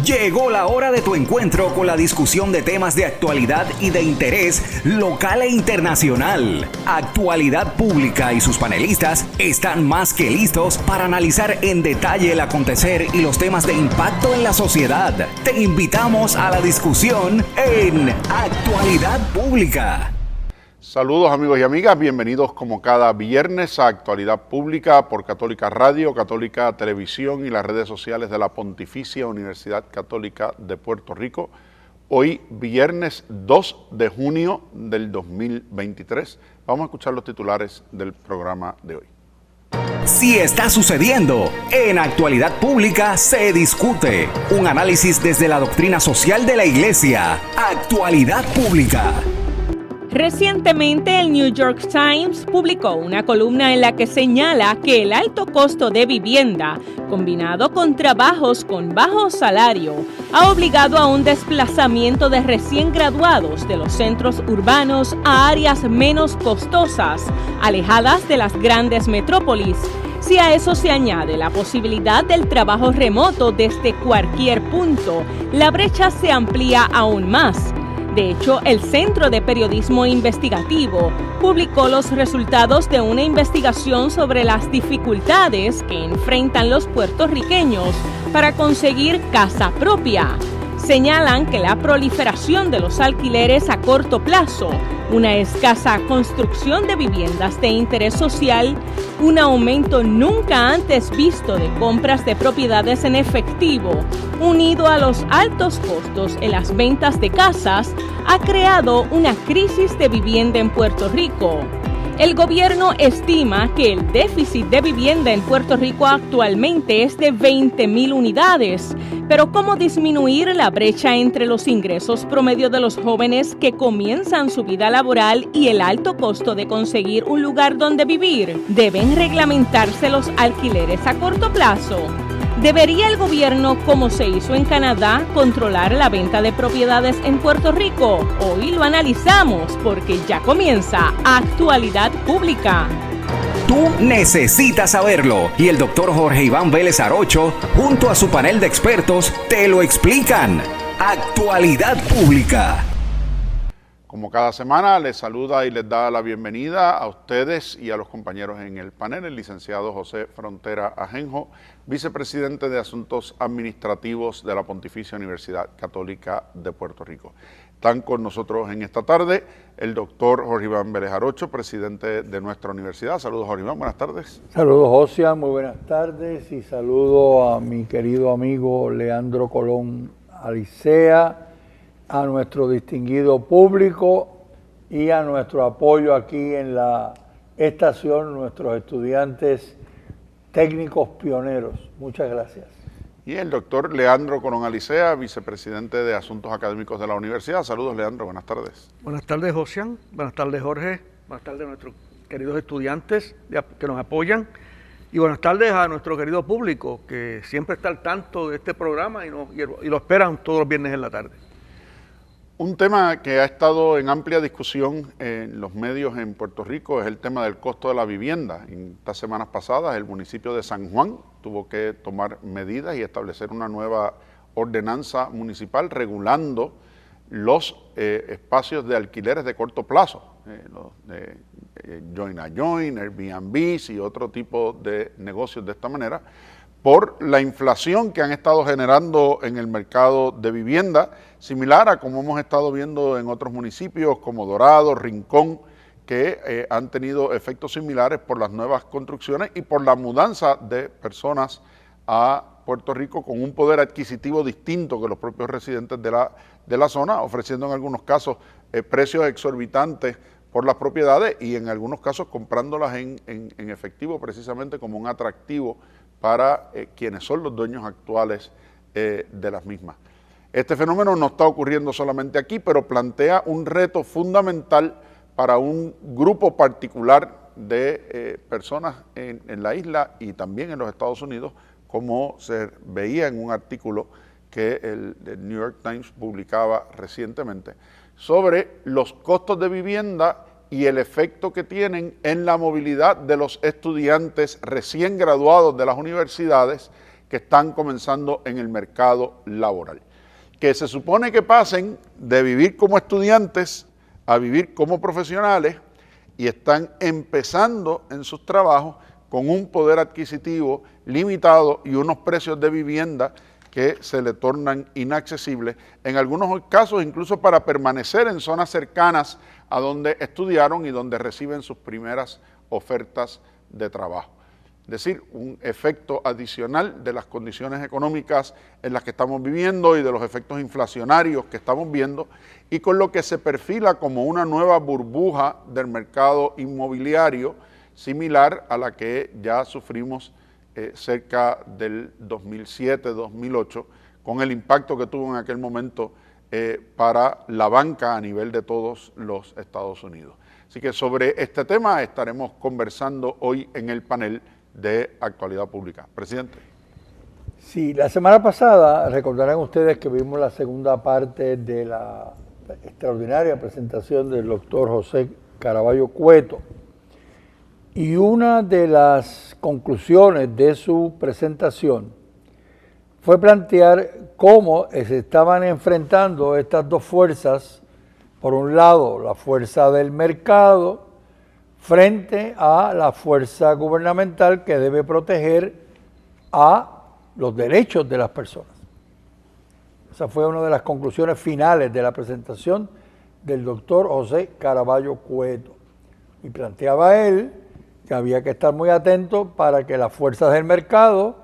Llegó la hora de tu encuentro con la discusión de temas de actualidad y de interés local e internacional. Actualidad Pública y sus panelistas están más que listos para analizar en detalle el acontecer y los temas de impacto en la sociedad. Te invitamos a la discusión en Actualidad Pública. Saludos amigos y amigas, bienvenidos como cada viernes a Actualidad Pública por Católica Radio, Católica Televisión y las redes sociales de la Pontificia Universidad Católica de Puerto Rico. Hoy viernes 2 de junio del 2023. Vamos a escuchar los titulares del programa de hoy. Si está sucediendo, en Actualidad Pública se discute. Un análisis desde la doctrina social de la Iglesia. Actualidad Pública. Recientemente, el New York Times publicó una columna en la que señala que el alto costo de vivienda, combinado con trabajos con bajo salario, ha obligado a un desplazamiento de recién graduados de los centros urbanos a áreas menos costosas, alejadas de las grandes metrópolis. Si a eso se añade la posibilidad del trabajo remoto desde cualquier punto, la brecha se amplía aún más. De hecho, el Centro de Periodismo Investigativo publicó los resultados de una investigación sobre las dificultades que enfrentan los puertorriqueños para conseguir casa propia. Señalan que la proliferación de los alquileres a corto plazo, una escasa construcción de viviendas de interés social, un aumento nunca antes visto de compras de propiedades en efectivo, unido a los altos costos en las ventas de casas, ha creado una crisis de vivienda en Puerto Rico. El gobierno estima que el déficit de vivienda en Puerto Rico actualmente es de 20,000 unidades, pero ¿cómo disminuir la brecha entre los ingresos promedio de los jóvenes que comienzan su vida laboral y el alto costo de conseguir un lugar donde vivir? ¿Deben reglamentarse los alquileres a corto plazo? ¿Debería el gobierno, como se hizo en Canadá, controlar la venta de propiedades en Puerto Rico? Hoy lo analizamos porque ya comienza Actualidad Pública. Tú necesitas saberlo y el doctor Jorge Iván Vélez Arocho, junto a su panel de expertos, te lo explican. Actualidad Pública. Como cada semana, les saluda y les da la bienvenida a ustedes y a los compañeros en el panel, el licenciado José Frontera Ajenjo, vicepresidente de Asuntos Administrativos de la Pontificia Universidad Católica de Puerto Rico. Están con nosotros en esta tarde el doctor Jorge Iván Vélez Arocho, presidente de nuestra universidad. Saludos, Jorge Iván, buenas tardes. Saludos, José, muy buenas tardes y saludo a mi querido amigo Leandro Colón Alicea, a nuestro distinguido público y a nuestro apoyo aquí en la estación, nuestros estudiantes técnicos pioneros. Muchas gracias. Y el doctor Leandro Colón Alicea, vicepresidente de Asuntos Académicos de la Universidad. Saludos, Leandro, buenas tardes. Buenas tardes, José. Buenas tardes, Jorge. Buenas tardes a nuestros queridos estudiantes que nos apoyan. Y buenas tardes a nuestro querido público, que siempre está al tanto de este programa y lo esperan todos los viernes en la tarde. Un tema que ha estado en amplia discusión en los medios en Puerto Rico es el tema del costo de la vivienda. En estas semanas pasadas el municipio de San Juan tuvo que tomar medidas y establecer una nueva ordenanza municipal regulando los espacios de alquileres de corto plazo, los de join a join, Airbnbs y otro tipo de negocios de esta manera, por la inflación que han estado generando en el mercado de vivienda, similar a como hemos estado viendo en otros municipios como Dorado, Rincón, que han tenido efectos similares por las nuevas construcciones y por la mudanza de personas a Puerto Rico con un poder adquisitivo distinto que los propios residentes de la zona, ofreciendo en algunos casos precios exorbitantes por las propiedades y en algunos casos comprándolas en efectivo precisamente como un atractivo para quienes son los dueños actuales de las mismas. Este fenómeno no está ocurriendo solamente aquí, pero plantea un reto fundamental para un grupo particular de personas en la isla y también en los Estados Unidos, como se veía en un artículo que el New York Times publicaba recientemente, sobre los costos de vivienda y el efecto que tienen en la movilidad de los estudiantes recién graduados de las universidades que están comenzando en el mercado laboral, que se supone que pasen de vivir como estudiantes a vivir como profesionales y están empezando en sus trabajos con un poder adquisitivo limitado y unos precios de vivienda que se le tornan inaccesibles, en algunos casos incluso para permanecer en zonas cercanas a donde estudiaron y donde reciben sus primeras ofertas de trabajo. Es decir, un efecto adicional de las condiciones económicas en las que estamos viviendo y de los efectos inflacionarios que estamos viendo, y con lo que se perfila como una nueva burbuja del mercado inmobiliario similar a la que ya sufrimos cerca del 2007-2008, con el impacto que tuvo en aquel momento para la banca a nivel de todos los Estados Unidos. Así que sobre este tema estaremos conversando hoy en el panel de Actualidad Pública. Presidente. Sí, la semana pasada recordarán ustedes que vimos la segunda parte de la extraordinaria presentación del doctor José Caraballo Cueto, y una de las conclusiones de su presentación fue plantear cómo se estaban enfrentando estas dos fuerzas. Por un lado, la fuerza del mercado frente a la fuerza gubernamental que debe proteger a los derechos de las personas. Esa fue una de las conclusiones finales de la presentación del doctor José Caraballo Cueto. Y planteaba él que había que estar muy atento para que las fuerzas del mercado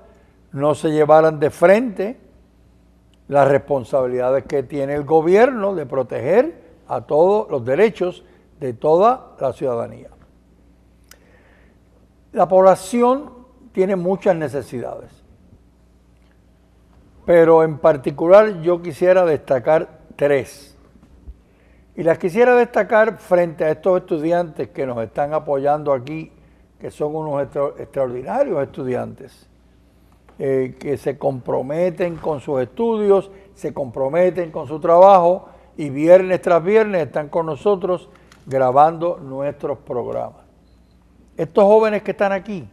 no se llevaran de frente las responsabilidades que tiene el gobierno de proteger a todos los derechos de toda la ciudadanía. La población tiene muchas necesidades, pero en particular yo quisiera destacar tres. Y las quisiera destacar frente a estos estudiantes que nos están apoyando aquí, que son unos extraordinarios estudiantes, que se comprometen con sus estudios, se comprometen con su trabajo y viernes tras viernes están con nosotros grabando nuestros programas. Estos jóvenes que están aquí,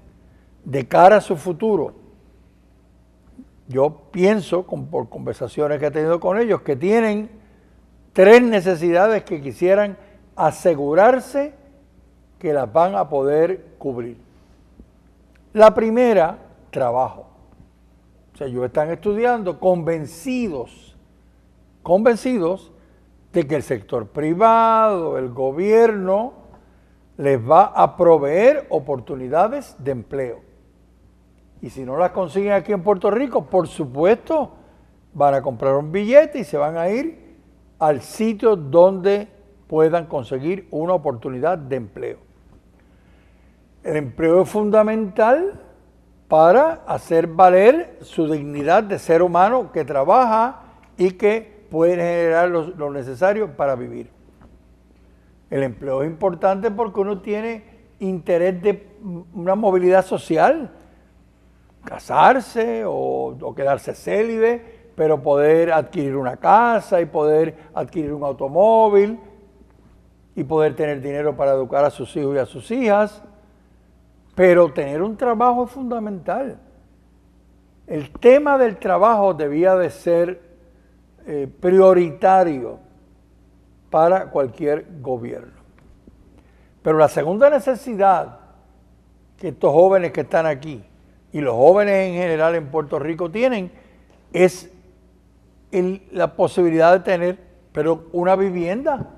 de cara a su futuro, yo pienso, por conversaciones que he tenido con ellos, que tienen tres necesidades que quisieran asegurarse que las van a poder cubrir. La primera, trabajo. O sea, ellos están estudiando convencidos de que el sector privado, el gobierno, les va a proveer oportunidades de empleo. Y si no las consiguen aquí en Puerto Rico, por supuesto, van a comprar un billete y se van a ir al sitio donde puedan conseguir una oportunidad de empleo. El empleo es fundamental para hacer valer su dignidad de ser humano que trabaja y que puede generar lo necesario para vivir. El empleo es importante porque uno tiene interés de una movilidad social, casarse o quedarse célibe, pero poder adquirir una casa y poder adquirir un automóvil y poder tener dinero para educar a sus hijos y a sus hijas. Pero tener un trabajo es fundamental. El tema del trabajo debía de ser prioritario para cualquier gobierno. Pero la segunda necesidad que estos jóvenes que están aquí y los jóvenes en general en Puerto Rico tienen es la posibilidad de tener, pero una vivienda.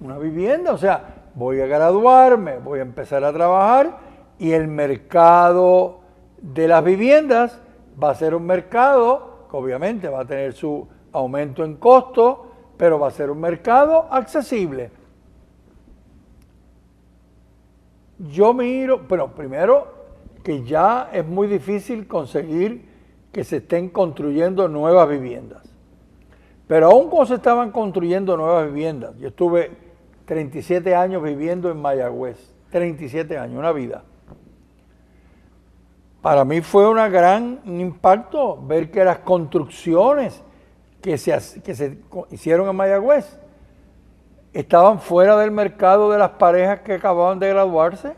Una vivienda, o sea, voy a graduarme, voy a empezar a trabajar y el mercado de las viviendas va a ser un mercado que obviamente va a tener su aumento en costo, pero va a ser un mercado accesible. Yo miro, bueno, primero que ya es muy difícil conseguir que se estén construyendo nuevas viviendas. Pero aún cuando se estaban construyendo nuevas viviendas, yo estuve 37 años viviendo en Mayagüez, 37 años, una vida. Para mí fue un gran impacto ver que las construcciones que se hicieron en Mayagüez estaban fuera del mercado de las parejas que acababan de graduarse.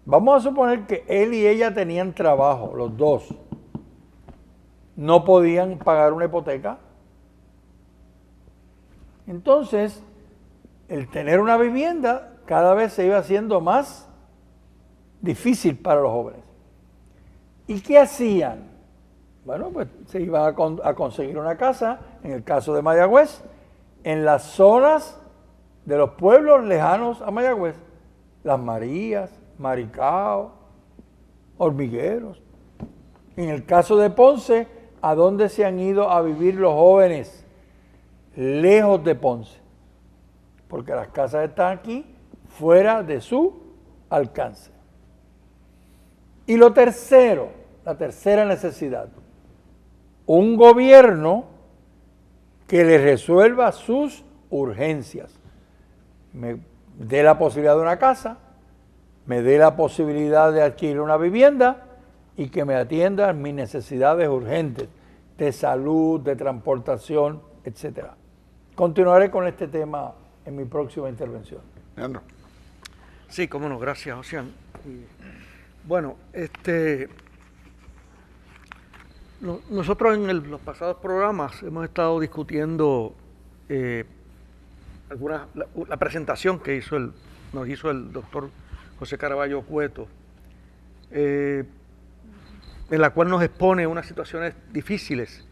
Vamos a suponer que él y ella tenían trabajo, los dos. No podían pagar una hipoteca. Entonces, el tener una vivienda cada vez se iba haciendo más difícil para los jóvenes. ¿Y qué hacían? Bueno, pues se iban a conseguir una casa, en el caso de Mayagüez, en las zonas de los pueblos lejanos a Mayagüez, Las Marías, Maricao, Hormigueros. En el caso de Ponce, ¿a dónde se han ido a vivir los jóvenes? Lejos de Ponce, porque las casas están aquí, fuera de su alcance. Y lo tercero, la tercera necesidad, un gobierno que le resuelva sus urgencias. Me dé la posibilidad de una casa, me dé la posibilidad de adquirir una vivienda y que me atienda mis necesidades urgentes de salud, de transportación, etcétera. Continuaré con este tema en mi próxima intervención. Leandro. Sí, cómo no, gracias, Josian. Bueno, nosotros en los pasados programas hemos estado discutiendo la presentación que nos hizo el doctor José Caraballo Cueto, en la cual nos expone unas situaciones difíciles,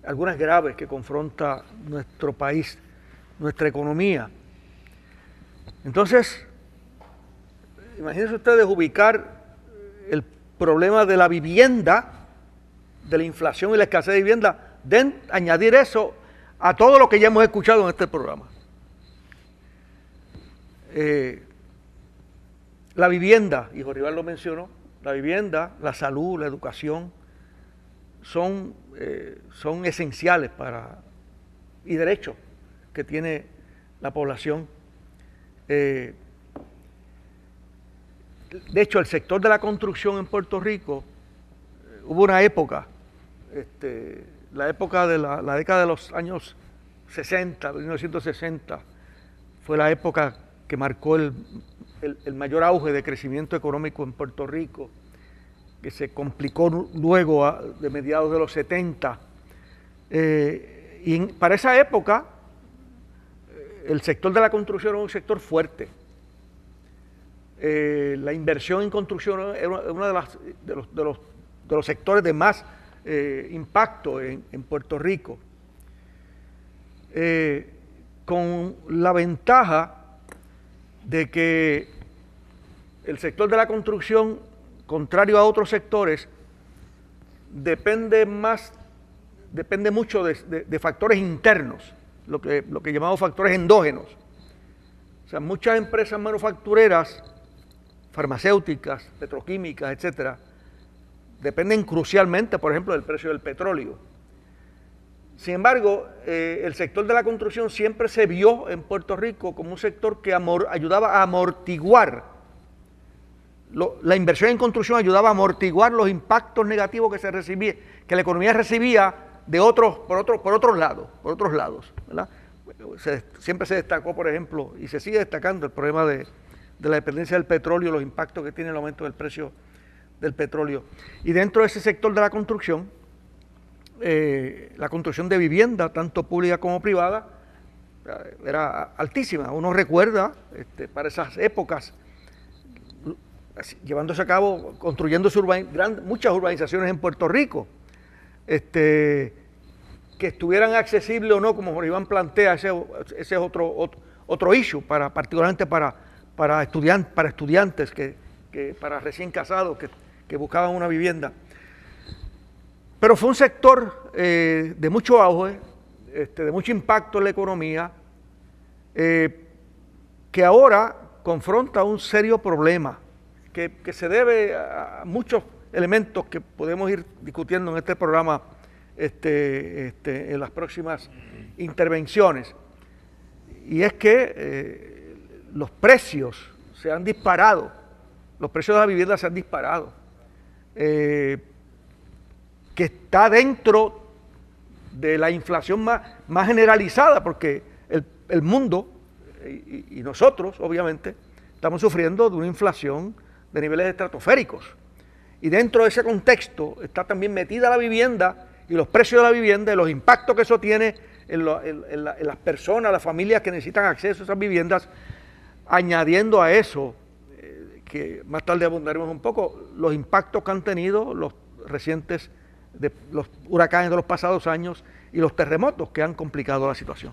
algunas graves que confronta nuestro país, nuestra economía. Entonces, imagínense ustedes ubicar el problema de la vivienda, de la inflación y la escasez de vivienda, añadir eso a todo lo que ya hemos escuchado en este programa. La vivienda, y Jorge Iván lo mencionó, la vivienda, la salud, la educación, son esenciales y derechos que tiene la población. De hecho, el sector de la construcción en Puerto Rico, hubo una época, la época de la década de los años 60, 1960, fue la época que marcó el mayor auge de crecimiento económico en Puerto Rico, que se complicó luego de mediados de los 70. Y para esa época, el sector de la construcción era un sector fuerte. La inversión en construcción era uno de los sectores de más impacto en Puerto Rico. Con la ventaja de que el sector de la construcción, contrario a otros sectores, depende mucho de factores internos, lo que llamamos factores endógenos. O sea, muchas empresas manufactureras, farmacéuticas, petroquímicas, etcétera, dependen crucialmente, por ejemplo, del precio del petróleo. Sin embargo, el sector de la construcción siempre se vio en Puerto Rico como un sector que ayudaba a amortiguar, la inversión en construcción ayudaba a amortiguar los impactos negativos que la economía recibía por otros lados, ¿verdad? Siempre se destacó, por ejemplo, y se sigue destacando el problema de la dependencia del petróleo, los impactos que tiene el aumento del precio del petróleo. Y dentro de ese sector de la construcción de vivienda, tanto pública como privada, era altísima. Uno recuerda para esas épocas, llevándose a cabo, construyéndose muchas urbanizaciones en Puerto Rico, que estuvieran accesibles o no, como Jorge Iván plantea, ese es otro issue, particularmente para estudiantes, para recién casados que buscaban una vivienda. Pero fue un sector de mucho auge, de mucho impacto en la economía, que ahora confronta un serio problema que se debe a muchos elementos que podemos ir discutiendo en este programa en las próximas intervenciones. Y es que los precios se han disparado, los precios de la vivienda se han disparado, que está dentro de la inflación más generalizada, porque el mundo y nosotros, obviamente, estamos sufriendo de una inflación de niveles estratosféricos. Y dentro de ese contexto está también metida la vivienda y los precios de la vivienda y los impactos que eso tiene en las personas, las familias que necesitan acceso a esas viviendas, añadiendo a eso, que más tarde abundaremos un poco, los impactos que han tenido los recientes, los huracanes de los pasados años y los terremotos que han complicado la situación.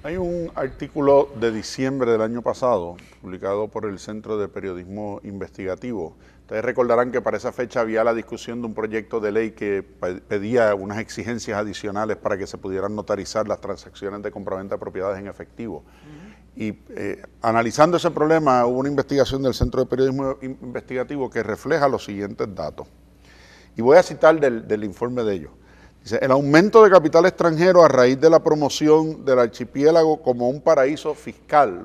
Hay un artículo de diciembre del año pasado, publicado por el Centro de Periodismo Investigativo. Ustedes recordarán que para esa fecha había la discusión de un proyecto de ley que pedía unas exigencias adicionales para que se pudieran notarizar las transacciones de compraventa de propiedades en efectivo. Y analizando ese problema, hubo una investigación del Centro de Periodismo Investigativo que refleja los siguientes datos. Y voy a citar del informe de ellos. Dice, el aumento de capital extranjero a raíz de la promoción del archipiélago como un paraíso fiscal,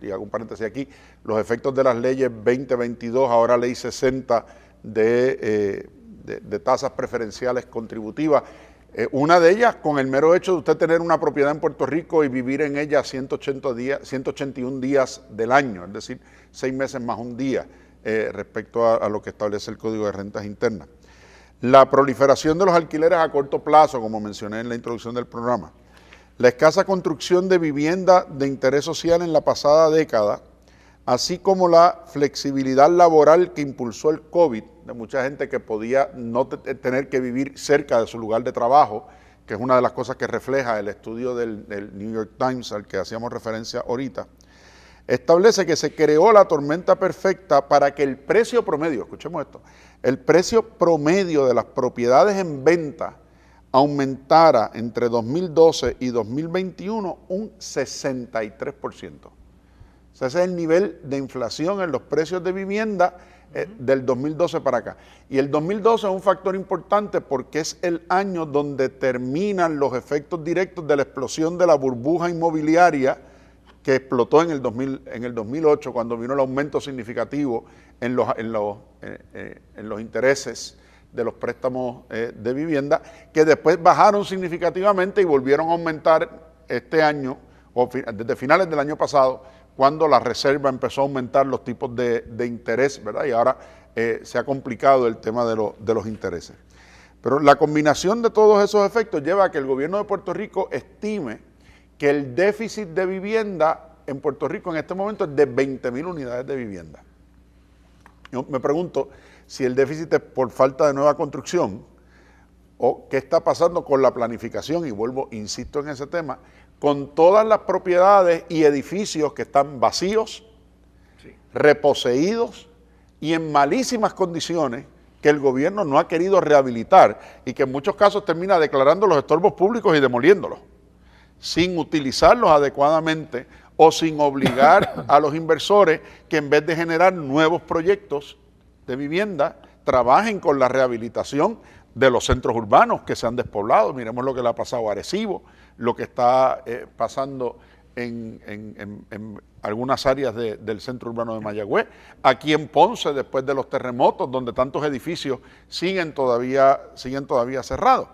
y hago un paréntesis aquí, los efectos de las leyes 2022, ahora ley 60 de tasas preferenciales contributivas, una de ellas con el mero hecho de usted tener una propiedad en Puerto Rico y vivir en ella 181 días del año, es decir, 6 meses más un día respecto a lo que establece el Código de Rentas Internas. La proliferación de los alquileres a corto plazo, como mencioné en la introducción del programa, la escasa construcción de vivienda de interés social en la pasada década, así como la flexibilidad laboral que impulsó el COVID, de mucha gente que podía no tener que vivir cerca de su lugar de trabajo, que es una de las cosas que refleja el estudio del New York Times al que hacíamos referencia ahorita, establece que se creó la tormenta perfecta para que el precio promedio, escuchemos esto, el precio promedio de las propiedades en venta aumentara entre 2012 y 2021 un 63%. O sea, ese es el nivel de inflación en los precios de vivienda del 2012 para acá. Y el 2012 es un factor importante porque es el año donde terminan los efectos directos de la explosión de la burbuja inmobiliaria que explotó en el 2008 cuando vino el aumento significativo en los intereses de los préstamos de vivienda, que después bajaron significativamente y volvieron a aumentar este año, o desde finales del año pasado, cuando la Reserva empezó a aumentar los tipos de interés, ¿verdad? Y ahora se ha complicado el tema de los intereses. Pero la combinación de todos esos efectos lleva a que el gobierno de Puerto Rico estime que el déficit de vivienda en Puerto Rico en este momento es de 20,000 unidades de vivienda. Yo me pregunto si el déficit es por falta de nueva construcción o qué está pasando con la planificación, y insisto en ese tema, con todas las propiedades y edificios que están vacíos, sí, reposeídos y en malísimas condiciones que el gobierno no ha querido rehabilitar y que en muchos casos termina declarando los estorbos públicos y demoliéndolos, sin utilizarlos adecuadamente o sin obligar a los inversores que en vez de generar nuevos proyectos de vivienda, trabajen con la rehabilitación de los centros urbanos que se han despoblado. Miremos lo que le ha pasado a Arecibo, lo que está pasando en algunas áreas del centro urbano de Mayagüez, aquí en Ponce después de los terremotos, donde tantos edificios siguen todavía cerrados.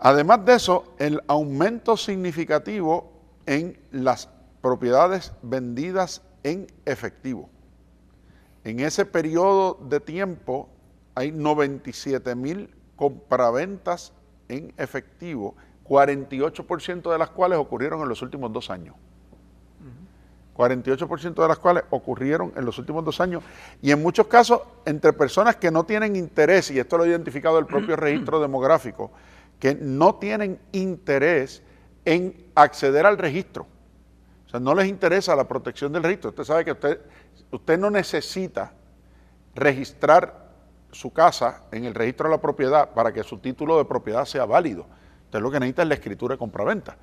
Además de eso, el aumento significativo en las propiedades vendidas en efectivo. En ese periodo de tiempo hay 97,000 compraventas en efectivo, 48% de las cuales ocurrieron en los últimos 2 años. 48% de las cuales ocurrieron en los últimos 2 años, y en muchos casos entre personas que no tienen interés, y esto lo ha identificado el propio registro demográfico, que no tienen interés en acceder al registro. O sea, no les interesa la protección del registro. Usted sabe que usted no necesita registrar su casa en el registro de la propiedad para que su título de propiedad sea válido. Usted lo que necesita es la escritura de compraventa,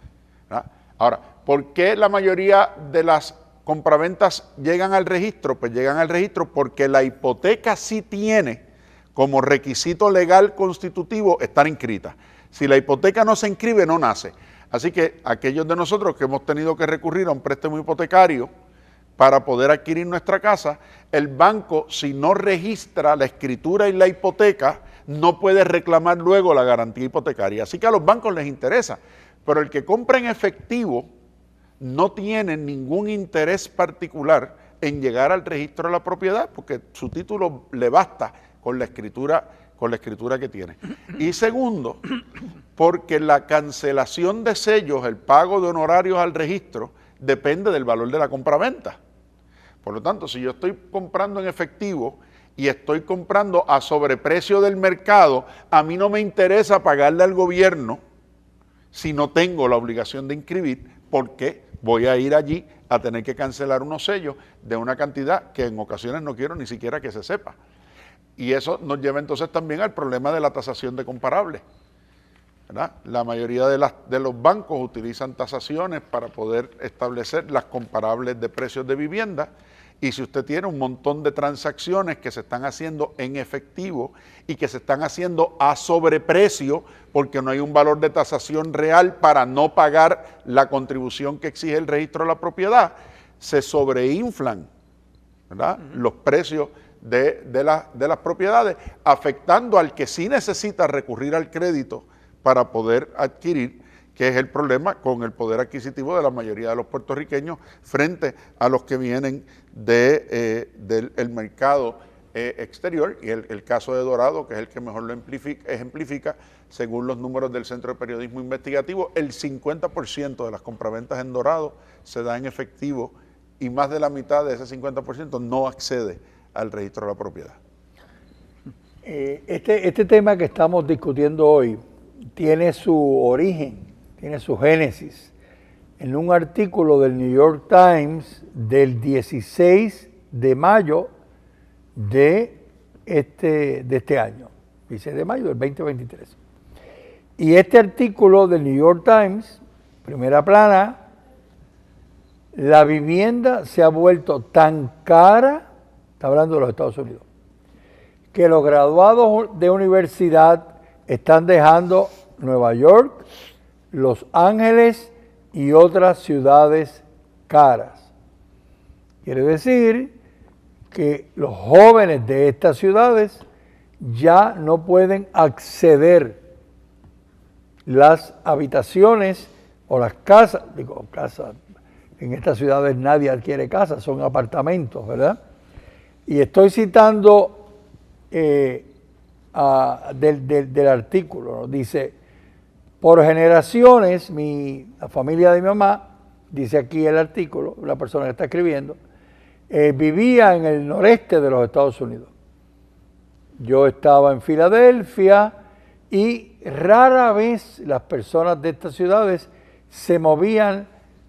¿verdad? Ahora, ¿por qué la mayoría de las compraventas llegan al registro? Pues llegan al registro porque la hipoteca sí tiene como requisito legal constitutivo estar inscrita. Si la hipoteca no se inscribe, no nace. Así que aquellos de nosotros que hemos tenido que recurrir a un préstamo hipotecario para poder adquirir nuestra casa, el banco, si no registra la escritura y la hipoteca, no puede reclamar luego la garantía hipotecaria. Así que a los bancos les interesa, pero el que compra en efectivo no tiene ningún interés particular en llegar al registro de la propiedad, porque su título le basta con la escritura que tiene. Y segundo, porque la cancelación de sellos, el pago de honorarios al registro, depende del valor de la compraventa. Por lo tanto, si yo estoy comprando en efectivo y estoy comprando a sobreprecio del mercado, a mí no me interesa pagarle al gobierno si no tengo la obligación de inscribir, porque voy a ir allí a tener que cancelar unos sellos de una cantidad que en ocasiones no quiero ni siquiera que se sepa. Y eso nos lleva entonces también al problema de la tasación de comparables, ¿verdad? La mayoría de los bancos utilizan tasaciones para poder establecer las comparables de precios de vivienda, y si usted tiene un montón de transacciones que se están haciendo en efectivo y que se están haciendo a sobreprecio porque no hay un valor de tasación real para no pagar la contribución que exige el registro de la propiedad, se sobreinflan, ¿verdad? Los precios de las propiedades, afectando al que sí necesita recurrir al crédito para poder adquirir, que es el problema con el poder adquisitivo de la mayoría de los puertorriqueños frente a los que vienen del mercado exterior. Y el caso de Dorado, que es el que mejor lo ejemplifica, según los números del Centro de Periodismo Investigativo, el 50% de las compraventas en Dorado se da en efectivo y más de la mitad de ese 50% no accede al registro de la propiedad. Este tema que estamos discutiendo hoy tiene su origen, tiene su génesis en un artículo del New York Times del 16 de mayo de este año, 16 de mayo del 2023. Y este artículo del New York Times, primera plana, la vivienda se ha vuelto tan cara, está hablando de los Estados Unidos, que los graduados de universidad están dejando Nueva York, Los Ángeles y otras ciudades caras. Quiere decir que los jóvenes de estas ciudades ya no pueden acceder las habitaciones o las casas, en estas ciudades nadie adquiere casas, son apartamentos, ¿verdad? Y estoy citando del artículo, ¿no? Dice, por generaciones, la familia de mi mamá, dice aquí el artículo, la persona que está escribiendo, vivía en el noreste de los Estados Unidos. Yo estaba en Filadelfia y rara vez las personas de estas ciudades se movían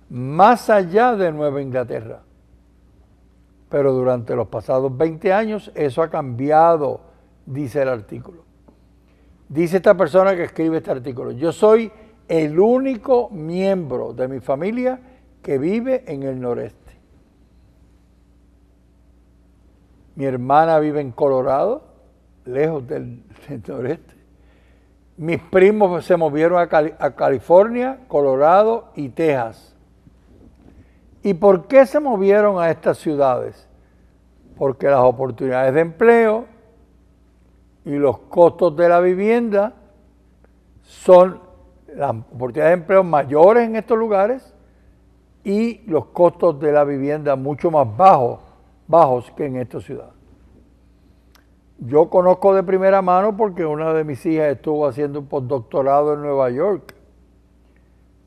más allá de Nueva Inglaterra. Pero durante los pasados 20 años eso ha cambiado, dice el artículo. Dice esta persona que escribe este artículo, yo soy el único miembro de mi familia que vive en el noreste. Mi hermana vive en Colorado, lejos del noreste. Mis primos se movieron a California, Colorado y Texas. ¿Y por qué se movieron a estas ciudades? Porque las oportunidades de empleo y los costos de la vivienda son las oportunidades de empleo mayores en estos lugares y los costos de la vivienda mucho más bajos que en esta ciudad. Yo conozco de primera mano porque una de mis hijas estuvo haciendo un postdoctorado en Nueva York.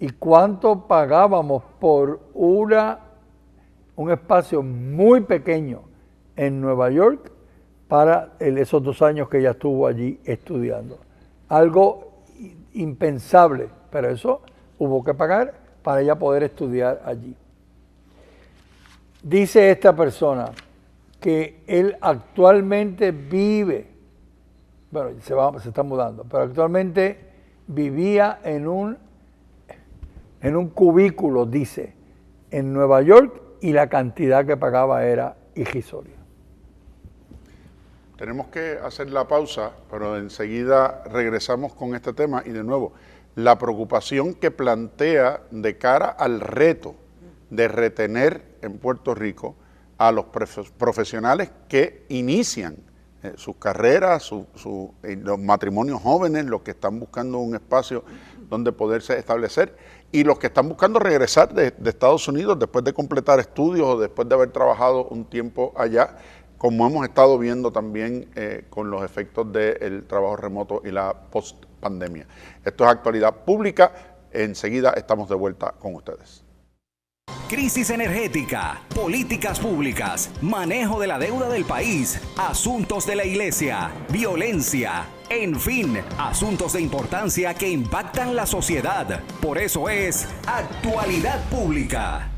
¿Y cuánto pagábamos por un espacio muy pequeño en Nueva York para esos 2 años que ella estuvo allí estudiando? Algo impensable, pero eso hubo que pagar para ella poder estudiar allí. Dice esta persona que él actualmente vive, bueno, se está mudando, pero actualmente vivía en un cubículo, dice, en Nueva York, y la cantidad que pagaba era irrisoria. Tenemos que hacer la pausa, pero enseguida regresamos con este tema y de nuevo, la preocupación que plantea de cara al reto de retener en Puerto Rico a los profesionales que inician sus carreras, los matrimonios jóvenes, los que están buscando un espacio donde poderse establecer, y los que están buscando regresar de Estados Unidos después de completar estudios o después de haber trabajado un tiempo allá, como hemos estado viendo también con los efectos del trabajo remoto y la post-pandemia. Esto es Actualidad Pública. Enseguida estamos de vuelta con ustedes. Crisis energética, políticas públicas, manejo de la deuda del país, asuntos de la iglesia, violencia, en fin, asuntos de importancia que impactan la sociedad. Por eso es Actualidad Pública.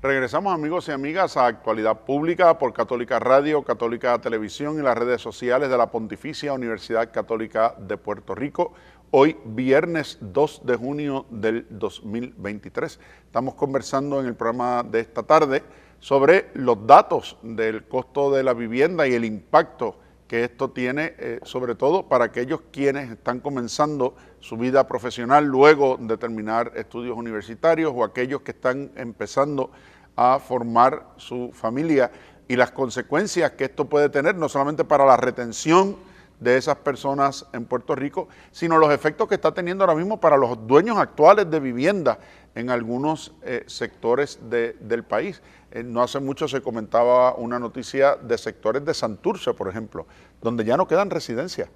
Regresamos, amigos y amigas, a Actualidad Pública por Católica Radio, Católica Televisión y las redes sociales de la Pontificia Universidad Católica de Puerto Rico. Hoy, viernes 2 de junio del 2023. Estamos conversando en el programa de esta tarde sobre los datos del costo de la vivienda y el impacto que esto tiene, sobre todo para aquellos quienes están comenzando su vida profesional luego de terminar estudios universitarios o aquellos que están empezando a formar su familia y las consecuencias que esto puede tener, no solamente para la retención de esas personas en Puerto Rico, sino los efectos que está teniendo ahora mismo para los dueños actuales de vivienda en algunos sectores del país. No hace mucho se comentaba una noticia de sectores de Santurce, por ejemplo, donde ya no quedan residencias.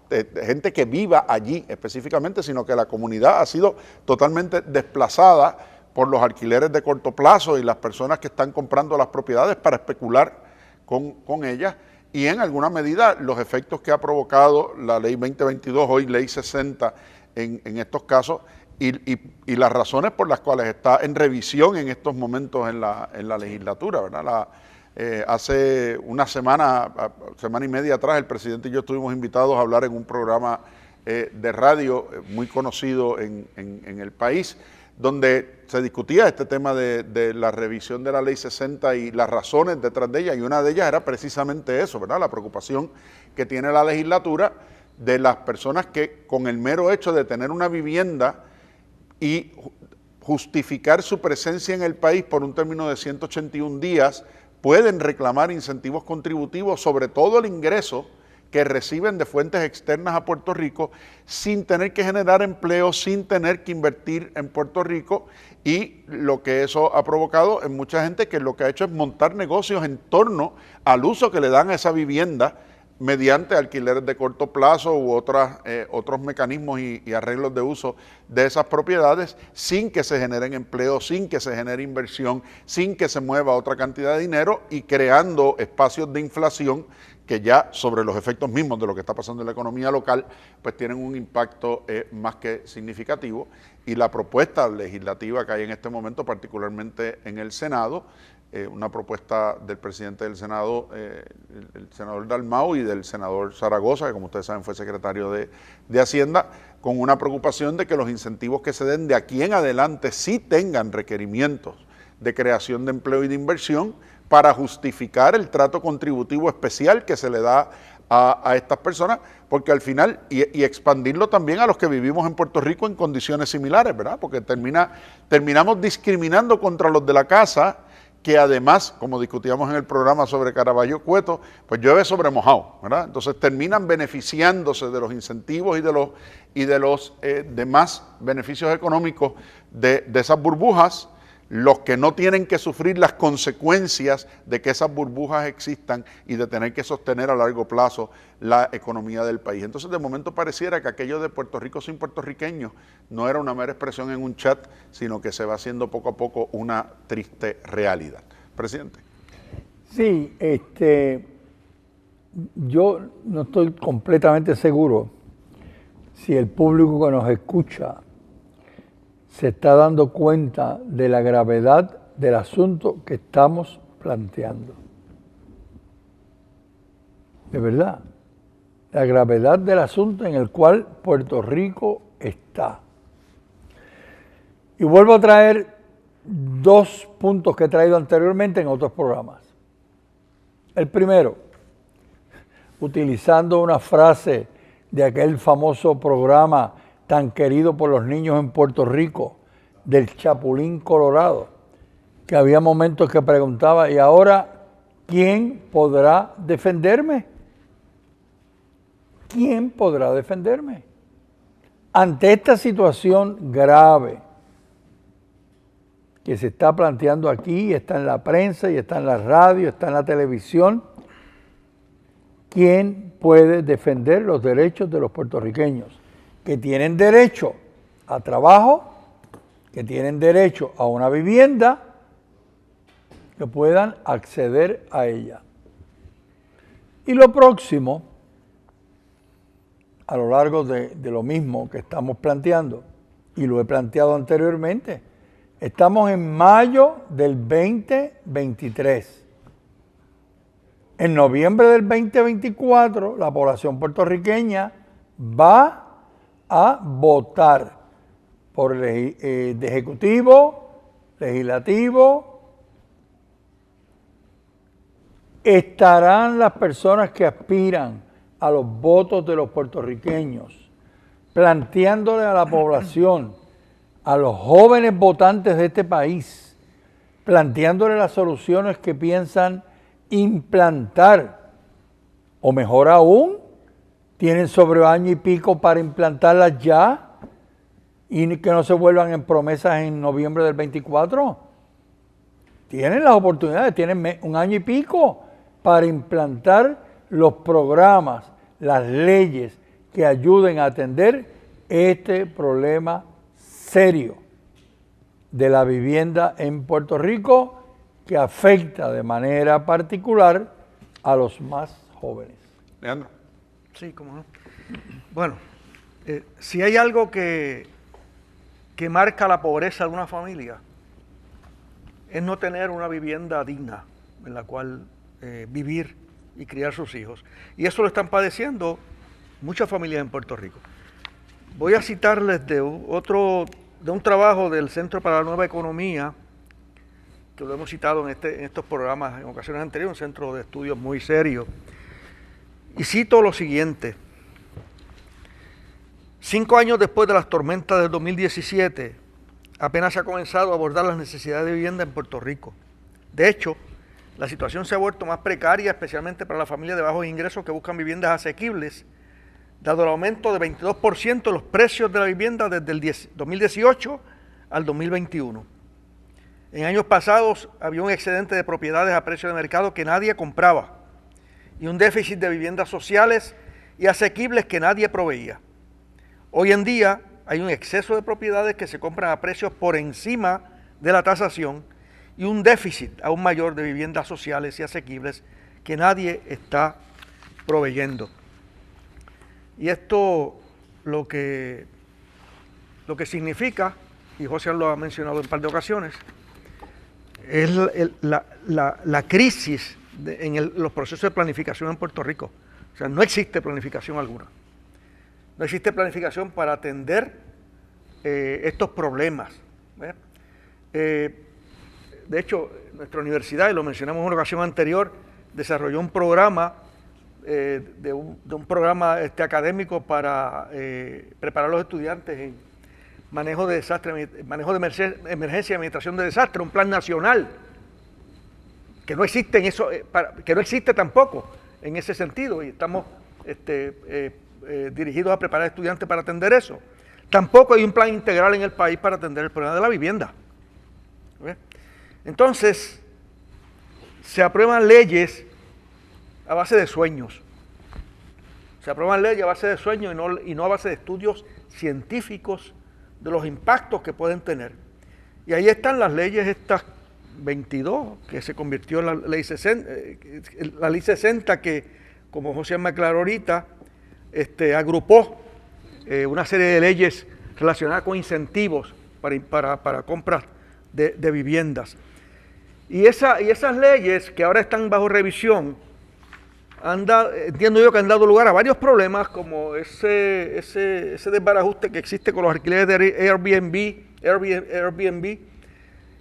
Gente que viva allí específicamente, sino que la comunidad ha sido totalmente desplazada por los alquileres de corto plazo y las personas que están comprando las propiedades para especular con ellas. Y en alguna medida los efectos que ha provocado la ley 2022, hoy ley 60 en estos casos, y las razones por las cuales está en revisión en estos momentos en la legislatura, ¿verdad? Hace una semana y media atrás, el presidente y yo estuvimos invitados a hablar en un programa de radio muy conocido en el país, donde se discutía este tema de la revisión de la ley 60 y las razones detrás de ella, y una de ellas era precisamente eso, ¿verdad? La preocupación que tiene la legislatura de las personas que con el mero hecho de tener una vivienda y justificar su presencia en el país por un término de 181 días, pueden reclamar incentivos contributivos sobre todo el ingreso que reciben de fuentes externas a Puerto Rico sin tener que generar empleo, sin tener que invertir en Puerto Rico, y lo que eso ha provocado en mucha gente que lo que ha hecho es montar negocios en torno al uso que le dan a esa vivienda mediante alquileres de corto plazo u otros mecanismos y arreglos de uso de esas propiedades sin que se generen empleo, sin que se genere inversión, sin que se mueva otra cantidad de dinero y creando espacios de inflación que ya sobre los efectos mismos de lo que está pasando en la economía local, pues tienen un impacto más que significativo. Y la propuesta legislativa que hay en este momento, particularmente en el Senado, una propuesta del presidente del Senado, el senador Dalmau, y del senador Zaragoza, que como ustedes saben fue secretario de Hacienda, con una preocupación de que los incentivos que se den de aquí en adelante sí tengan requerimientos de creación de empleo y de inversión para justificar el trato contributivo especial que se le da a estas personas, porque al final, y expandirlo también a los que vivimos en Puerto Rico en condiciones similares, ¿verdad? Porque terminamos discriminando contra los de la casa, que además, como discutíamos en el programa sobre Caraballo Cueto, pues llueve sobre mojado, ¿verdad? Entonces terminan beneficiándose de los incentivos y de los demás beneficios económicos de esas burbujas, los que no tienen que sufrir las consecuencias de que esas burbujas existan y de tener que sostener a largo plazo la economía del país. Entonces, de momento pareciera que aquello de Puerto Rico sin puertorriqueños no era una mera expresión en un chat, sino que se va haciendo poco a poco una triste realidad. Presidente. Sí, yo no estoy completamente seguro si el público que nos escucha se está dando cuenta de la gravedad del asunto que estamos planteando. De verdad, la gravedad del asunto en el cual Puerto Rico está. Y vuelvo a traer dos puntos que he traído anteriormente en otros programas. El primero, utilizando una frase de aquel famoso programa tan querido por los niños en Puerto Rico, del Chapulín Colorado, que había momentos que preguntaba, ¿y ahora quién podrá defenderme? ¿Quién podrá defenderme? Ante esta situación grave que se está planteando aquí, está en la prensa y está en la radio, está en la televisión, ¿quién puede defender los derechos de los puertorriqueños que tienen derecho a trabajo, que tienen derecho a una vivienda, que puedan acceder a ella? Y lo próximo, a lo largo de lo mismo que estamos planteando, y lo he planteado anteriormente, estamos en mayo del 2023. En noviembre del 2024, la población puertorriqueña va a votar por el ejecutivo, legislativo. Estarán las personas que aspiran a los votos de los puertorriqueños, planteándole a la población, a los jóvenes votantes de este país, planteándole las soluciones que piensan implantar, o mejor aún, tienen sobre año y pico para implantarlas ya y que no se vuelvan en promesas en noviembre del 24. Tienen las oportunidades, tienen un año y pico para implantar los programas, las leyes que ayuden a atender este problema serio de la vivienda en Puerto Rico, que afecta de manera particular a los más jóvenes. Leandro. Sí, cómo no. Bueno, si hay algo que marca la pobreza de una familia, es no tener una vivienda digna en la cual vivir y criar sus hijos. Y eso lo están padeciendo muchas familias en Puerto Rico. Voy a citarles de un trabajo del Centro para la Nueva Economía, que lo hemos citado en estos programas en ocasiones anteriores, un centro de estudios muy serio. Y cito lo siguiente: 5 años después de las tormentas del 2017, apenas se ha comenzado a abordar las necesidades de vivienda en Puerto Rico. De hecho, la situación se ha vuelto más precaria, especialmente para las familias de bajos ingresos que buscan viviendas asequibles, dado el aumento de 22% de los precios de la vivienda desde el 2018 al 2021. En años pasados había un excedente de propiedades a precio de mercado que nadie compraba y un déficit de viviendas sociales y asequibles que nadie proveía. Hoy en día hay un exceso de propiedades que se compran a precios por encima de la tasación y un déficit aún mayor de viviendas sociales y asequibles que nadie está proveyendo. Y esto lo que significa, y José lo ha mencionado en un par de ocasiones, es la crisis en los procesos de planificación en Puerto Rico. O sea, no existe planificación alguna. No existe planificación para atender estos problemas. De hecho, nuestra universidad, y lo mencionamos en una ocasión anterior, desarrolló un programa, un programa académico para preparar a los estudiantes en manejo de desastre, manejo de emergencia y administración de desastre, un plan nacional que no existe que no existe tampoco en ese sentido, y estamos dirigidos a preparar estudiantes para atender eso. Tampoco hay un plan integral en el país para atender el problema de la vivienda. Entonces, se aprueban leyes a base de sueños. Se aprueban leyes a base de sueños y no a base de estudios científicos de los impactos que pueden tener. Y ahí están las leyes estas 22, que se convirtió en la ley 60, que, como José me aclaró ahorita, agrupó una serie de leyes relacionadas con incentivos para compras de viviendas. Y esas leyes que ahora están bajo revisión, entiendo yo que han dado lugar a varios problemas, como ese desbarajuste que existe con los alquileres de Airbnb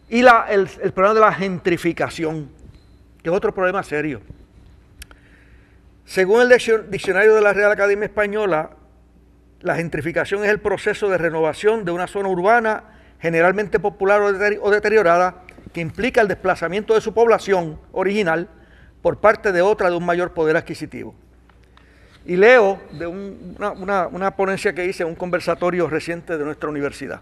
y el problema de la gentrificación, que es otro problema serio. Según el diccionario de la Real Academia Española, la gentrificación es el proceso de renovación de una zona urbana generalmente popular o deteriorada, que implica el desplazamiento de su población original por parte de otra de un mayor poder adquisitivo. Y leo de una ponencia que hice en un conversatorio reciente de nuestra universidad.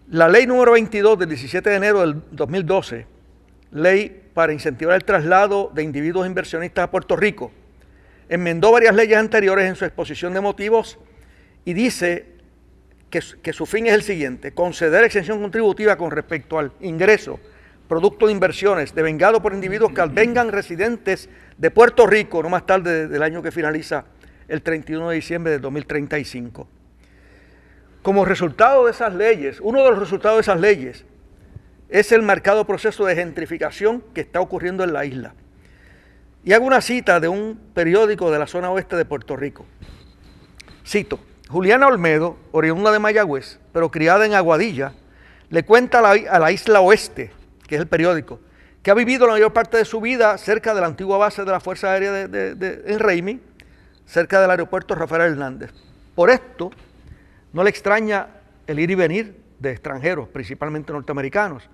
La ley número 22 del 17 de enero del 2012, ley para incentivar el traslado de individuos inversionistas a Puerto Rico, enmendó varias leyes anteriores en su exposición de motivos y dice que su fin es el siguiente: conceder exención contributiva con respecto al ingreso, producto de inversiones devengado por individuos que vengan residentes de Puerto Rico no más tarde del año que finaliza el 31 de diciembre de 2035. Como resultado de esas leyes, uno de los resultados de esas leyes es el marcado proceso de gentrificación que está ocurriendo en la isla. Y hago una cita de un periódico de la zona oeste de Puerto Rico. Cito: Juliana Olmedo, oriunda de Mayagüez, pero criada en Aguadilla, le cuenta a la Isla Oeste, que es el periódico, que ha vivido la mayor parte de su vida cerca de la antigua base de la Fuerza Aérea en Raimi, cerca del aeropuerto Rafael Hernández. Por esto, no le extraña el ir y venir de extranjeros, principalmente norteamericanos.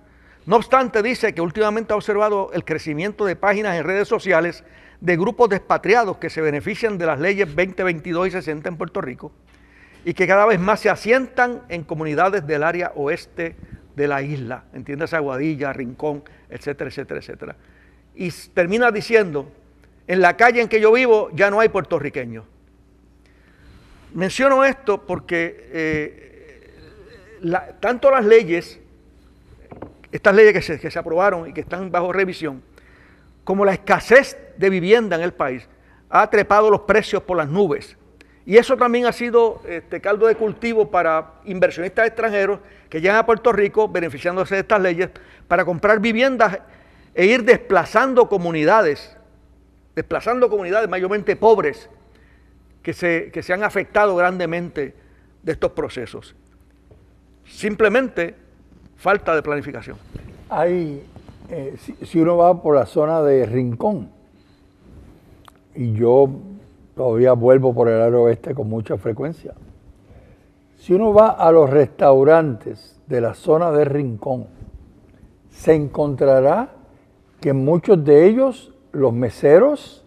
No obstante, dice que últimamente ha observado el crecimiento de páginas en redes sociales de grupos de expatriados que se benefician de las leyes 2022 y 60 en Puerto Rico y que cada vez más se asientan en comunidades del área oeste de la isla, entiéndase Aguadilla, Rincón, etcétera, etcétera, etcétera. Y termina diciendo: en la calle en que yo vivo ya no hay puertorriqueños. Menciono esto porque tanto las leyes, estas leyes que se aprobaron y que están bajo revisión, como la escasez de vivienda en el país, ha trepado los precios por las nubes. Y eso también ha sido caldo de cultivo para inversionistas extranjeros que llegan a Puerto Rico beneficiándose de estas leyes para comprar viviendas e ir desplazando comunidades mayormente pobres que se han afectado grandemente de estos procesos. Simplemente falta de planificación. Si uno va por la zona de Rincón, y yo todavía vuelvo por el área oeste con mucha frecuencia, si uno va a los restaurantes de la zona de Rincón, se encontrará que muchos de ellos, los meseros,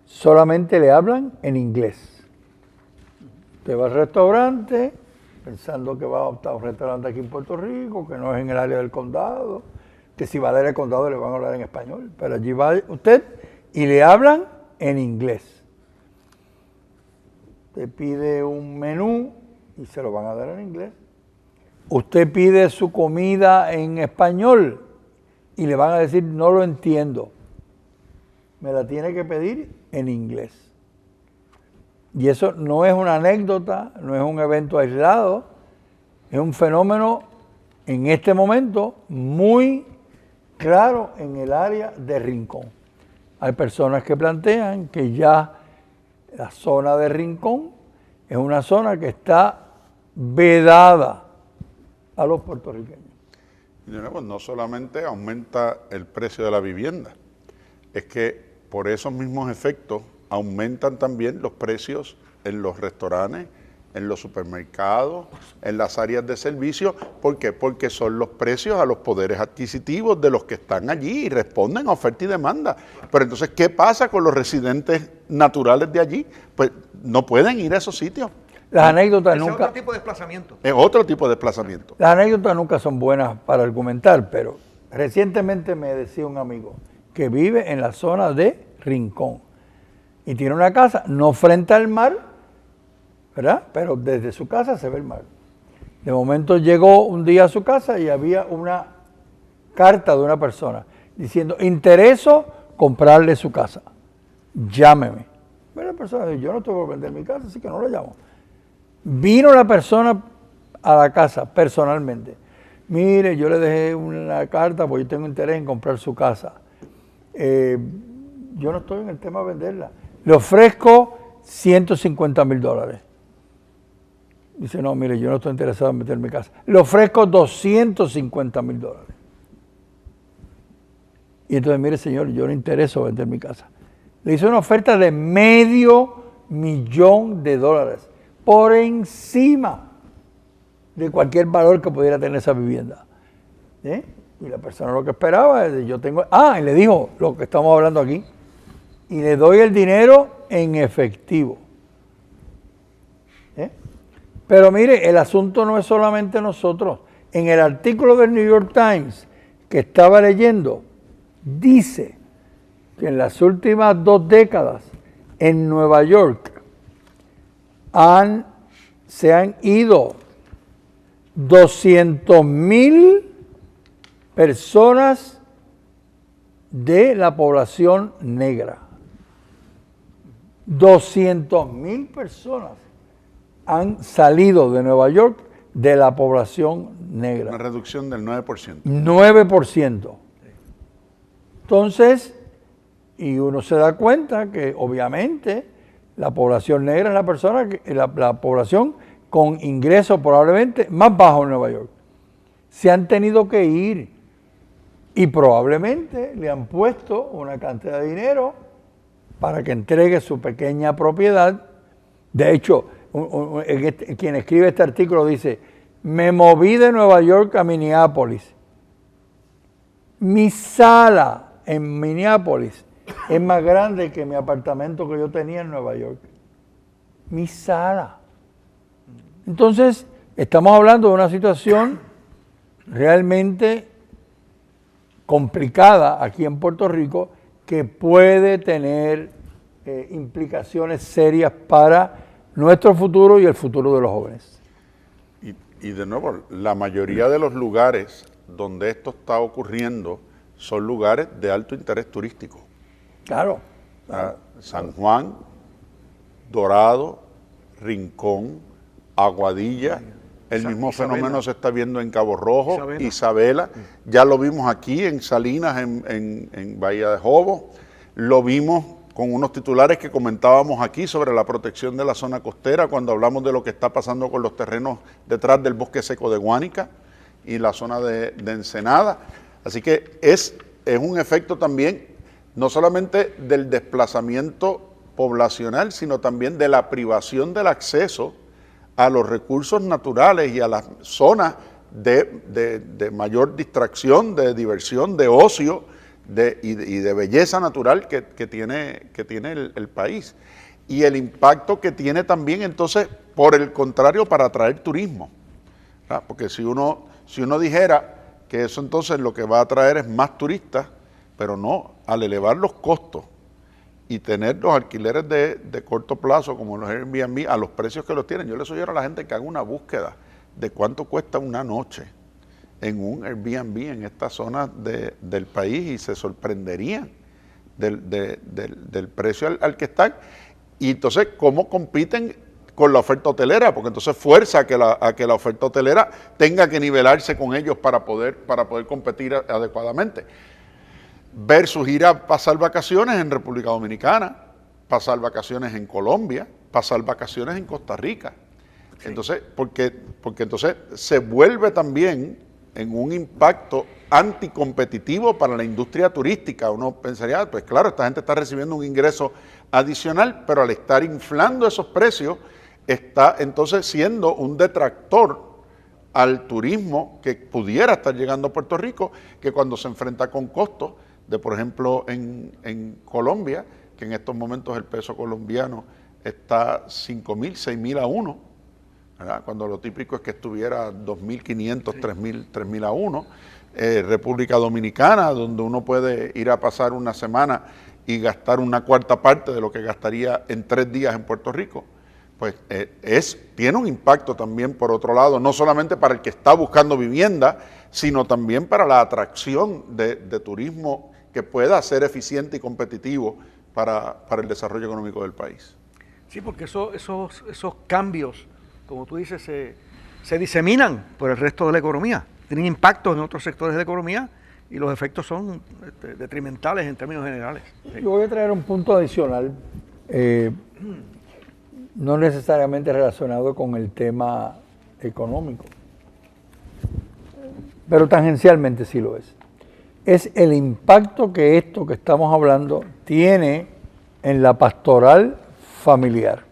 solamente le hablan en inglés. Usted va al restaurante pensando que va a optar a un restaurante aquí en Puerto Rico, que no es en el área del condado, que si va al área del condado le van a hablar en español, pero allí va usted y le hablan en inglés. Usted pide un menú y se lo van a dar en inglés. Usted pide su comida en español y le van a decir: no lo entiendo, me la tiene que pedir en inglés. Y eso no es una anécdota, no es un evento aislado, es un fenómeno en este momento muy claro en el área de Rincón. Hay personas que plantean que ya la zona de Rincón es una zona que está vedada a los puertorriqueños. Y de nuevo, no solamente aumenta el precio de la vivienda, es que por esos mismos efectos aumentan también los precios en los restaurantes, en los supermercados, en las áreas de servicio. ¿Por qué? Porque son los precios a los poderes adquisitivos de los que están allí y responden a oferta y demanda. Pero entonces, ¿qué pasa con los residentes naturales de allí? Pues no pueden ir a esos sitios. Las anécdotas nunca... Es otro tipo de desplazamiento. Es otro tipo de desplazamiento. Las anécdotas nunca son buenas para argumentar, pero recientemente me decía un amigo que vive en la zona de Rincón y tiene una casa no frente al mar, ¿verdad? Pero desde su casa se ve el mar. De momento llegó un día a su casa y había una carta de una persona diciendo: intereso comprarle su casa, llámeme. Pero la persona dijo: yo no tengo que vender mi casa, así que no lo llamo. Vino la persona a la casa personalmente: mire, yo le dejé una carta porque yo tengo interés en comprar su casa. Yo no estoy en el tema de venderla. Le ofrezco $150,000. Dice: no, mire, yo no estoy interesado en vender mi casa. Le ofrezco $250,000. Y entonces: mire, señor, yo no intereso vender mi casa. Le hizo una oferta de $500,000 por encima de cualquier valor que pudiera tener esa vivienda. Y la persona lo que esperaba es: yo tengo... y le dijo lo que estamos hablando aquí. y le doy el dinero en efectivo. Pero mire, el asunto no es solamente nosotros. En el artículo del New York Times que estaba leyendo, dice que en las últimas 2 décadas en Nueva York se han ido 200,000 personas de la población negra. 200,000 personas han salido de Nueva York de la población negra. Una reducción del 9%. 9%. Entonces, y uno se da cuenta que obviamente la población negra es la población con ingresos probablemente más bajos en Nueva York. Se han tenido que ir y probablemente le han puesto una cantidad de dinero para que entregue su pequeña propiedad. De hecho, quien escribe este artículo dice: me moví de Nueva York a Minneapolis. Mi sala en Minneapolis es más grande que mi apartamento que yo tenía en Nueva York. Mi sala. Entonces, estamos hablando de una situación realmente complicada aquí en Puerto Rico que puede tener implicaciones serias para nuestro futuro y el futuro de los jóvenes. Y de nuevo, la mayoría de los lugares donde esto está ocurriendo son lugares de alto interés turístico. Claro. San Juan, Dorado, Rincón, Aguadilla, el mismo fenómeno se está viendo en Cabo Rojo, Isabela, ya lo vimos aquí en Salinas, en Bahía de Jobo, lo vimos con unos titulares que comentábamos aquí sobre la protección de la zona costera, cuando hablamos de lo que está pasando con los terrenos detrás del bosque seco de Guánica y la zona de Ensenada. Así que es un efecto también, no solamente del desplazamiento poblacional, sino también de la privación del acceso a los recursos naturales y a las zonas de mayor distracción, de diversión, de ocio y de belleza natural que tiene el país. Y el impacto que tiene también, entonces, por el contrario, para atraer turismo. ¿Verdad? Porque si uno dijera que eso entonces lo que va a atraer es más turistas, pero no, al elevar los costos y tener los alquileres de corto plazo, como los Airbnb, a los precios que los tienen. Yo le sugiero a la gente que haga una búsqueda de cuánto cuesta una noche en un Airbnb en esta zona del país y se sorprenderían del precio al que están. Y entonces, ¿cómo compiten con la oferta hotelera? Porque entonces fuerza a que la oferta hotelera tenga que nivelarse con ellos para poder competir adecuadamente. Versus ir a pasar vacaciones en República Dominicana, pasar vacaciones en Colombia, pasar vacaciones en Costa Rica. Sí. Entonces, porque entonces se vuelve también en un impacto anticompetitivo para la industria turística. Uno pensaría, pues claro, esta gente está recibiendo un ingreso adicional, pero al estar inflando esos precios, está entonces siendo un detractor al turismo que pudiera estar llegando a Puerto Rico, que cuando se enfrenta con costos de, por ejemplo, en Colombia, que en estos momentos el peso colombiano está 5.000, 6.000 a 1, ¿verdad? Cuando lo típico es que estuviera 2.500, 3.000 a 1. República Dominicana, donde uno puede ir a pasar una semana y gastar una cuarta parte de lo que gastaría en 3 días en Puerto Rico, pues tiene un impacto también, por otro lado, no solamente para el que está buscando vivienda, sino también para la atracción de turismo que pueda ser eficiente y competitivo para el desarrollo económico del país. Sí, porque esos cambios, como tú dices, se diseminan por el resto de la economía, tienen impactos en otros sectores de la economía y los efectos son detrimentales en términos generales. Sí. Yo voy a traer un punto adicional, no necesariamente relacionado con el tema económico, pero tangencialmente sí lo es. Es el impacto que esto que estamos hablando tiene en la pastoral familiar.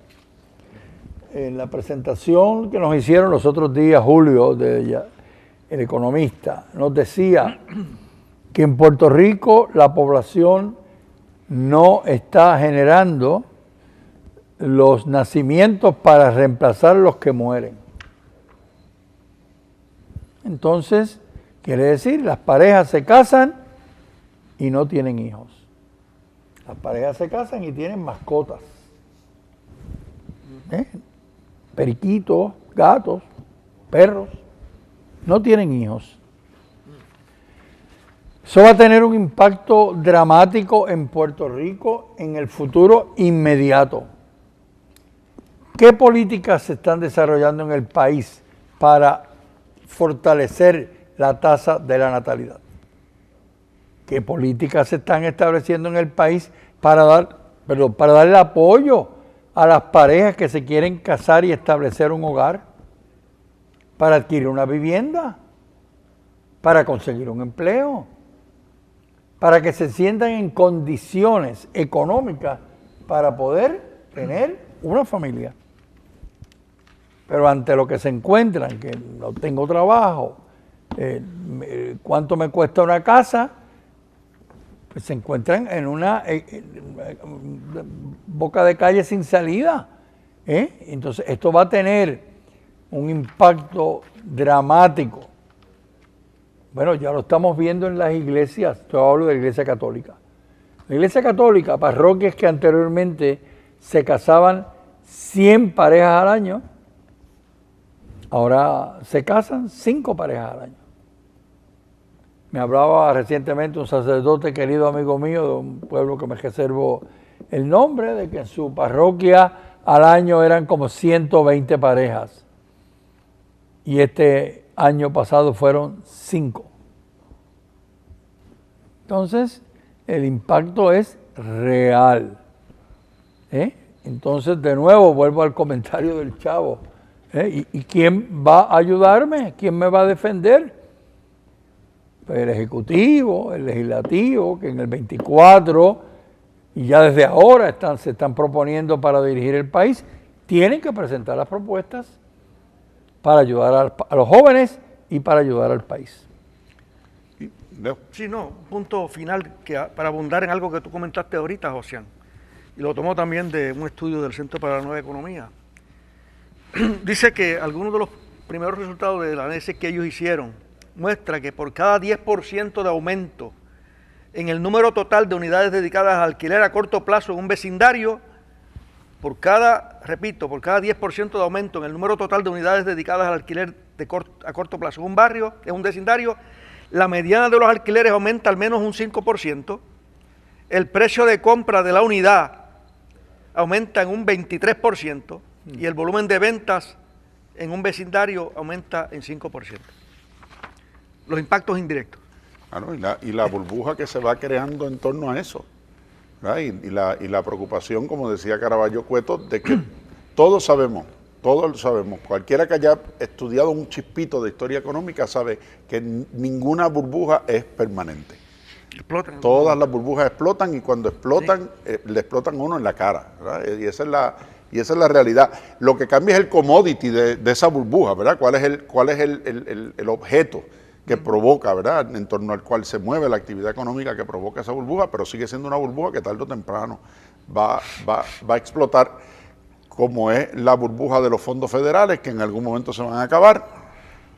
En la presentación que nos hicieron los otros días, Julio, el economista, nos decía que en Puerto Rico la población no está generando los nacimientos para reemplazar los que mueren. Entonces, quiere decir, las parejas se casan y no tienen hijos. Las parejas se casan y tienen mascotas. Periquitos, gatos, perros. No tienen hijos. Eso va a tener un impacto dramático en Puerto Rico en el futuro inmediato. ¿Qué políticas se están desarrollando en el país para fortalecer la tasa de la natalidad? ¿Qué políticas se están estableciendo en el país para darle apoyo a las parejas que se quieren casar y establecer un hogar? Para adquirir una vivienda, para conseguir un empleo, para que se sientan en condiciones económicas para poder tener una familia. Pero ante lo que se encuentran, que no tengo trabajo, cuánto me cuesta una casa, pues se encuentran en una boca de calle sin salida. Entonces esto va a tener un impacto dramático. Bueno, ya lo estamos viendo en las iglesias. Yo hablo de la iglesia católica. La iglesia católica, parroquias que anteriormente se casaban 100 parejas al año, ahora se casan 5 parejas al año. Me hablaba recientemente un sacerdote, querido amigo mío, de un pueblo que me reservo el nombre, de que en su parroquia al año eran como 120 parejas. Y este año pasado fueron 5. Entonces, el impacto es real. Entonces, de nuevo, vuelvo al comentario del chavo. ¿Y quién va a ayudarme? ¿Quién me va a defender? Pues el Ejecutivo, el Legislativo, que en el 24, y ya desde ahora se están proponiendo para dirigir el país, tienen que presentar las propuestas para ayudar a los jóvenes y para ayudar al país. Sí, no, un punto final para abundar en algo que tú comentaste ahorita, Josian, y lo tomó también de un estudio del Centro para la Nueva Economía. Dice que algunos de los primeros resultados del análisis que ellos hicieron muestra que por cada 10% de aumento en el número total de unidades dedicadas al alquiler a corto plazo en un vecindario, por cada 10% de aumento en el número total de unidades dedicadas al alquiler a corto plazo en un barrio, en un vecindario, la mediana de los alquileres aumenta al menos un 5%, el precio de compra de la unidad aumenta en un 23% y el volumen de ventas en un vecindario aumenta en 5%. Los impactos indirectos. Y la burbuja que se va creando en torno a eso. Y la preocupación, como decía Caraballo Cueto, de que todos lo sabemos, cualquiera que haya estudiado un chispito de historia económica sabe que ninguna burbuja es permanente. Explotan. Todas las burbujas explotan y cuando explotan, le explotan a uno en la cara, ¿verdad? Y esa es la realidad. Lo que cambia es el commodity de esa burbuja, ¿verdad? ¿Cuál es el objeto que provoca, ¿verdad? En torno al cual se mueve la actividad económica que provoca esa burbuja, pero sigue siendo una burbuja que tarde o temprano va a explotar, como es la burbuja de los fondos federales, que en algún momento se van a acabar,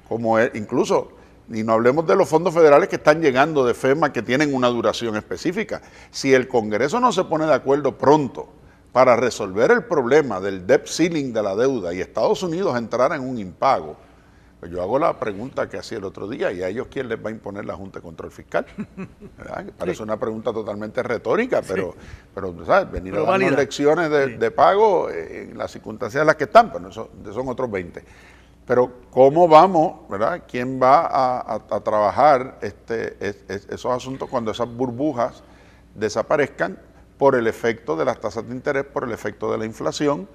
como es incluso, y no hablemos de los fondos federales que están llegando de FEMA, que tienen una duración específica. Si el Congreso no se pone de acuerdo pronto para resolver el problema del debt ceiling de la deuda y Estados Unidos entrara en un impago, pues yo hago la pregunta que hacía el otro día, ¿y a ellos quién les va a imponer la Junta de Control Fiscal? ¿Verdad? Que parece una pregunta totalmente retórica, pero ¿sabes? Venir a darnos lecciones de pago en las circunstancias en las que están, pues son otros 20. Pero ¿cómo vamos, verdad? ¿Quién va a trabajar esos asuntos cuando esas burbujas desaparezcan por el efecto de las tasas de interés, por el efecto de la inflación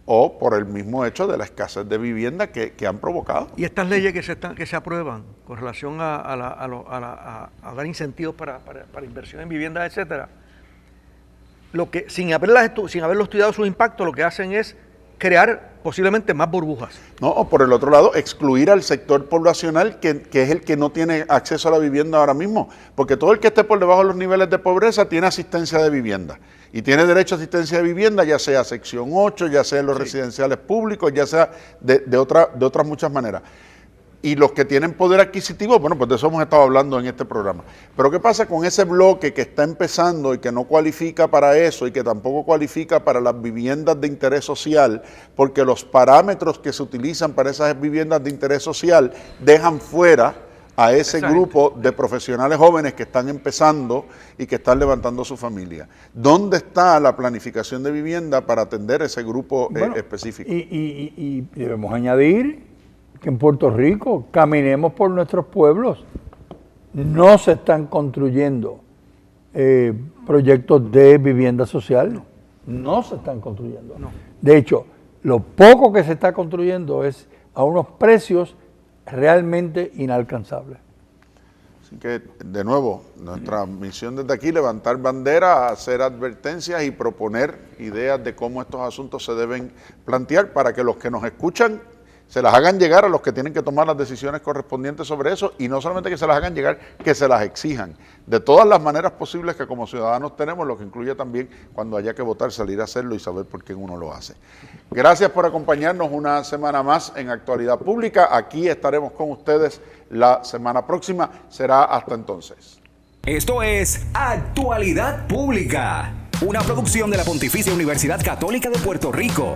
o por el mismo hecho de la escasez de vivienda que han provocado? Y estas leyes que se aprueban con relación a dar incentivos para inversión en viviendas, etcétera, sin haberlo estudiado sus impactos, lo que hacen es crear posiblemente más burbujas. No, o por el otro lado, excluir al sector poblacional que es el que no tiene acceso a la vivienda ahora mismo, porque todo el que esté por debajo de los niveles de pobreza tiene asistencia de vivienda y tiene derecho a asistencia de vivienda, ya sea sección 8, ya sea en los residenciales públicos, ya sea de otras muchas maneras. Y los que tienen poder adquisitivo, bueno, pues de eso hemos estado hablando en este programa. Pero ¿qué pasa con ese bloque que está empezando y que no cualifica para eso y que tampoco cualifica para las viviendas de interés social? Porque los parámetros que se utilizan para esas viviendas de interés social dejan fuera a ese grupo de profesionales jóvenes que están empezando y que están levantando su familia. ¿Dónde está la planificación de vivienda para atender ese grupo específico? Y debemos añadir que en Puerto Rico caminemos por nuestros pueblos. No se están construyendo proyectos de vivienda social. No se están construyendo. No. De hecho, lo poco que se está construyendo es a unos precios realmente inalcanzables. Así que, de nuevo, nuestra misión desde aquí, levantar bandera, hacer advertencias y proponer ideas de cómo estos asuntos se deben plantear para que los que nos escuchan se las hagan llegar a los que tienen que tomar las decisiones correspondientes sobre eso, y no solamente que se las hagan llegar, que se las exijan de todas las maneras posibles que como ciudadanos tenemos, lo que incluye también cuando haya que votar, salir a hacerlo y saber por qué uno lo hace. Gracias por acompañarnos una semana más en Actualidad Pública. Aquí estaremos con ustedes la semana próxima. Será hasta entonces. Esto es Actualidad Pública, una producción de la Pontificia Universidad Católica de Puerto Rico.